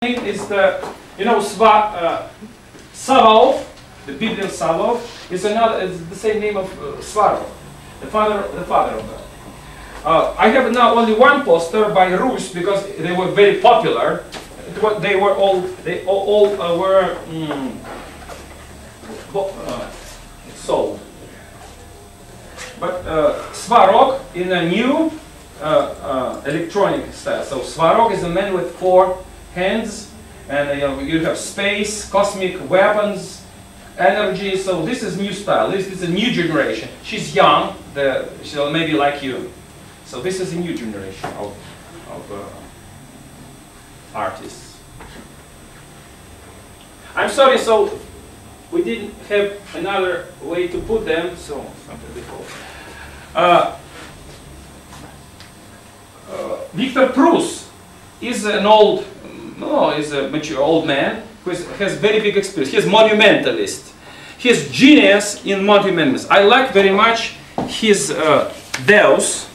name is the, you know, Savalov, the Biblical Savalov, is the same name of Svarov, the father of that. I have now only one poster by Rus because they were very popular. They all were sold. But Svarog in a new electronic style. So Svarog is a man with 4 hands, and you have space, cosmic weapons, energy. So this is new style. This is a new generation. She's young. She's maybe like you. So this is a new generation of artists. I'm sorry. So we didn't have another way to put them. So something before. Victor Prus is an is a mature old man who has very big experience. He's monumentalist. He's genius in monumentalism. I like very much his Deus,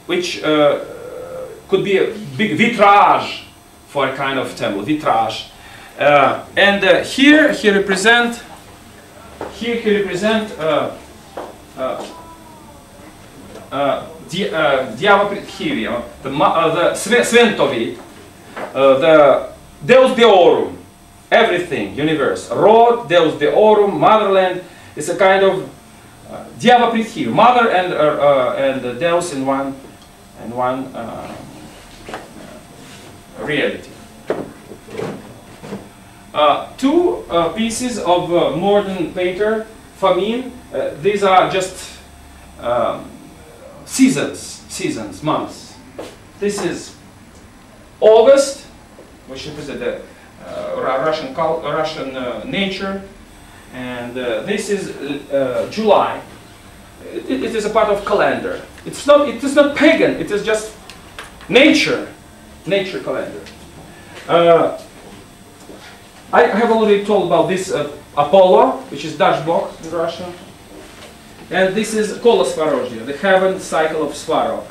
which could be a big vitrage for a kind of temple, vitrage. And here he represents Diava Prithivia, the Sventovi, the Deus Deorum, everything, universe. Rod, Deus Deorum, motherland, is a kind of Diava Prithivia, mother and Deus in one reality. 2 pieces of modern painter, Famine. These are just seasons, months. This is August, which represents the Russian nature, and this is July. It is a part of calendar. It is not pagan. It is just nature calendar. I have already told about this Apollo, which is Dutch box in Russian. And this is Kolosvarogia, the heaven cycle of Svarog.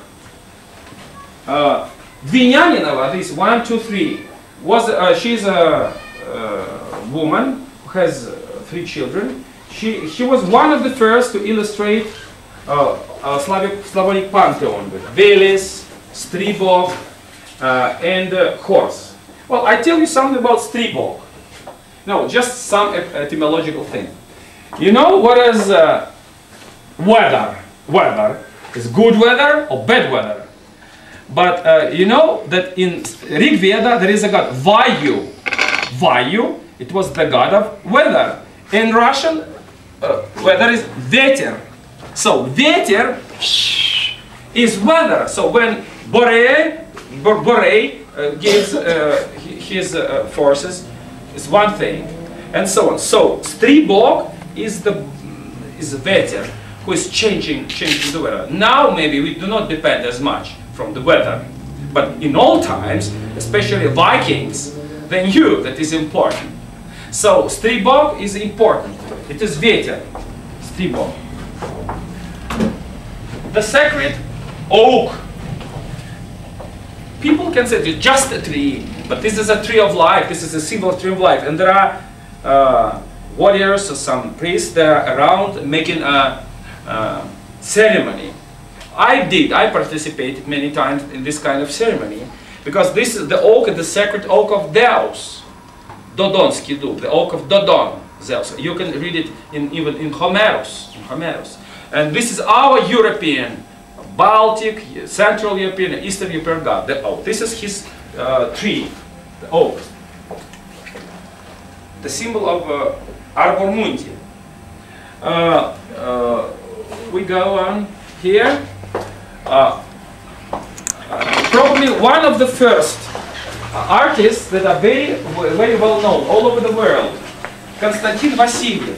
Dvinyaninova, this 1, 2, 3, she's a woman who has 3 children. She was one of the first to illustrate Slavonic pantheon with Velis, Stribog, and horse. Well, I tell you something about Stribog. No, just some etymological thing. You know what is weather? Weather is good weather or bad weather. But you know that in Rig Veda there is a god Vayu. Vayu, it was the god of weather. In Russian, weather is Veter. So Veter is weather. So when Borei gives his forces, is one thing, and so on. So Stribog is the Veter, who is changing the weather. Now maybe we do not depend as much from the weather, but in old times, especially Vikings, they knew that is important. So Stribog is important. It is Veter, Stribog. The sacred oak. People can say it's just a tree, but this is a tree of life. This is a symbol of tree of life, and there are warriors or some priests that are around making a ceremony. I participated many times in this kind of ceremony because this is the oak, the sacred oak of Deus, Dodonski dub, the oak of Dodon, Zeus. You can read it even in Homerus. And this is our European, Baltic, Central European, Eastern European god, the oak. This is his tree, the oak. The symbol of Arbor Mundi. We go on here. Probably one of the first artists that are very well known all over the world, Konstantin Vassiliev.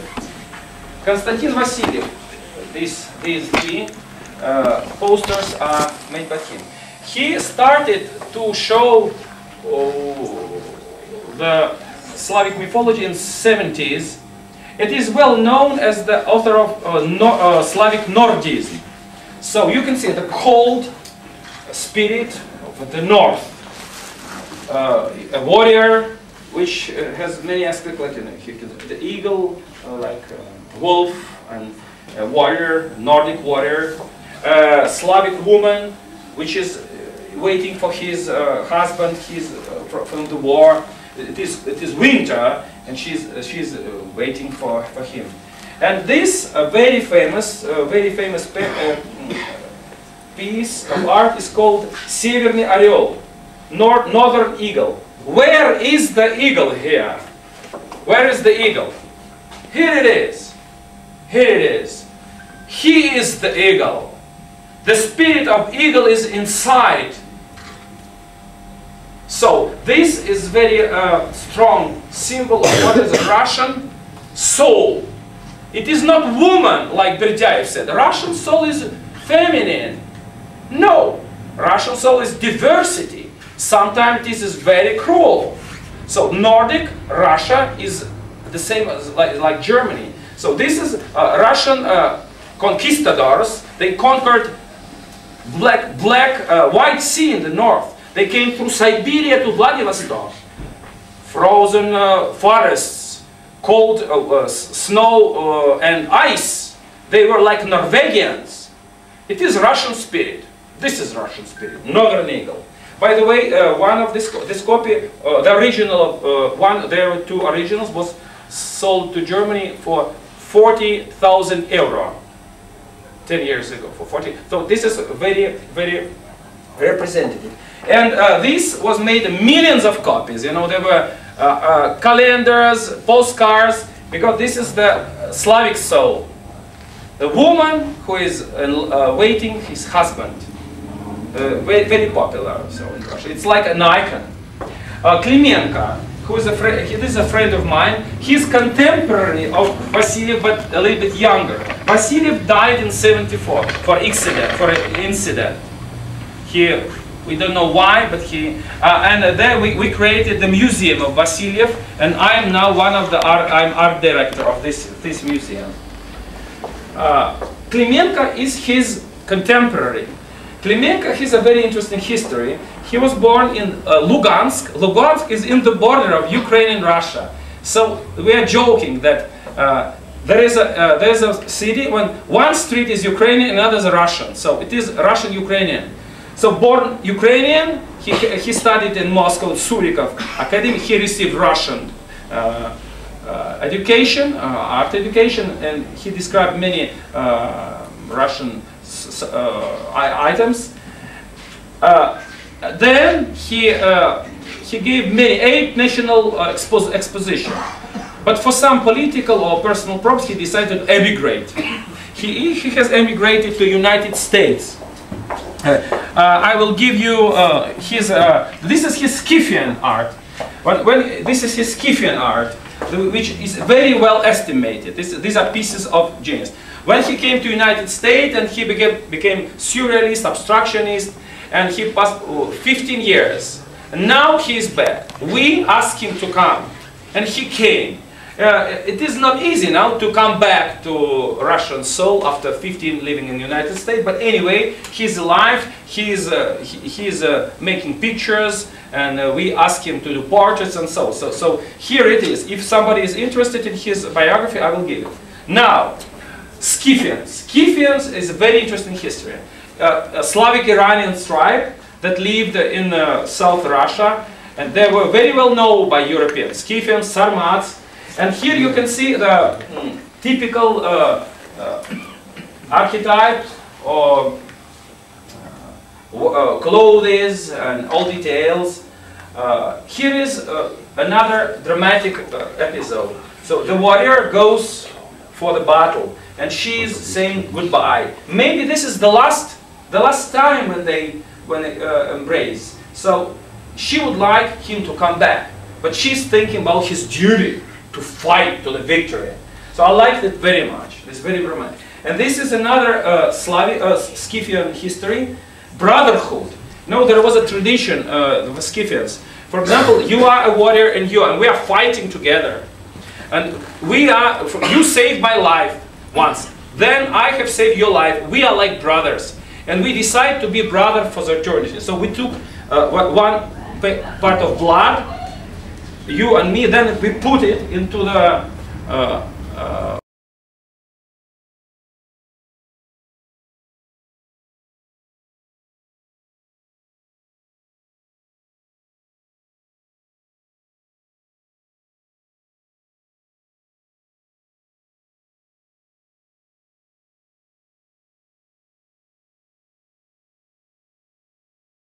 Konstantin Vassiliev. These 3 posters are made by him. He started to show the Slavic mythology in the 70s. It is well known as the author of Slavic Nordism. So you can see the cold spirit the north. A warrior which has many aspects, like the eagle, like wolf, and a warrior, Nordic warrior. Slavic woman, which is waiting for his husband. He's from the war. It is winter, and she's waiting for him. And this very famous piece of art is called Северный орел, Northern Eagle. Where is the eagle here? Where is the eagle? Here it is. Here it is. He is the eagle. The spirit of eagle is inside. So this is very strong symbol of what is a Russian soul. It is not woman, like Berdyaev said. The Russian soul is feminine. No, Russian soul is diversity. Sometimes this is very cruel. So Nordic Russia is the same as like Germany. So this is Russian conquistadors. They conquered White Sea in the north. They came through Siberia to Vladivostok. Frozen forests, cold snow and ice. They were like Norwegians. It is Russian spirit. This is Russian spirit, Northern Eagle. By the way, one of this copy, the original one, there were two originals, was sold to Germany for 40,000 euro 10 years ago. For 40. So this is very, very representative. And this was made in millions of copies. You know, there were calendars, postcards, because this is the Slavic soul. The woman who is waiting his husband. Very, very popular so in Russia. It's like an icon. Klimenko, who is this is a friend of mine. He's contemporary of Vasiliev, but a little bit younger. Vasiliev died in '74 for an incident. We don't know why, but and there we created the museum of Vasiliev, and I am now I'm art director of this museum. Klimenko is his contemporary. Klimenko has a very interesting history. He was born in Lugansk. Lugansk is in the border of Ukraine and Russia. So we are joking that there is a city when one street is Ukrainian and another is Russian. So it is Russian-Ukrainian. So born Ukrainian, he studied in Moscow at Surikov Academy. He received Russian education, art education, and he described many Russian items. Then he gave 8 national exposition, but for some political or personal purpose he decided to emigrate. He has emigrated to United States. I will give you this is his Scythian art. This is his Scythian art, which is very well estimated. These are pieces of genius. When he came to United States and he became surrealist, abstractionist, and he passed 15 years. And now he is back. We asked him to come, and he came. It is not easy now to come back to Russian soul after 15 living in the United States. But anyway, he's alive. He's making pictures, and we ask him to do portraits and so. So here it is. If somebody is interested in his biography, I will give it. Now, Scythians. Scythians is a very interesting history. A Slavic Iranian tribe that lived in South Russia, and they were very well known by Europeans. Scythians, Sarmats. And here you can see the typical archetype or clothes and all details. Here is another dramatic episode. So the warrior goes for the battle, and she is saying goodbye. Maybe this is the last time when they embrace. So she would like him to come back, but she's thinking about his duty to fight to the victory. So I liked it very much. It's very romantic. And this is another Scythian history, brotherhood. You know, there was a tradition of Scythians. For example, you are a warrior and we are fighting together. And you saved my life once. Then I have saved your life. We are like brothers. And we decide to be brothers for the eternity. So we took one part of blood, you and me, then we put it into the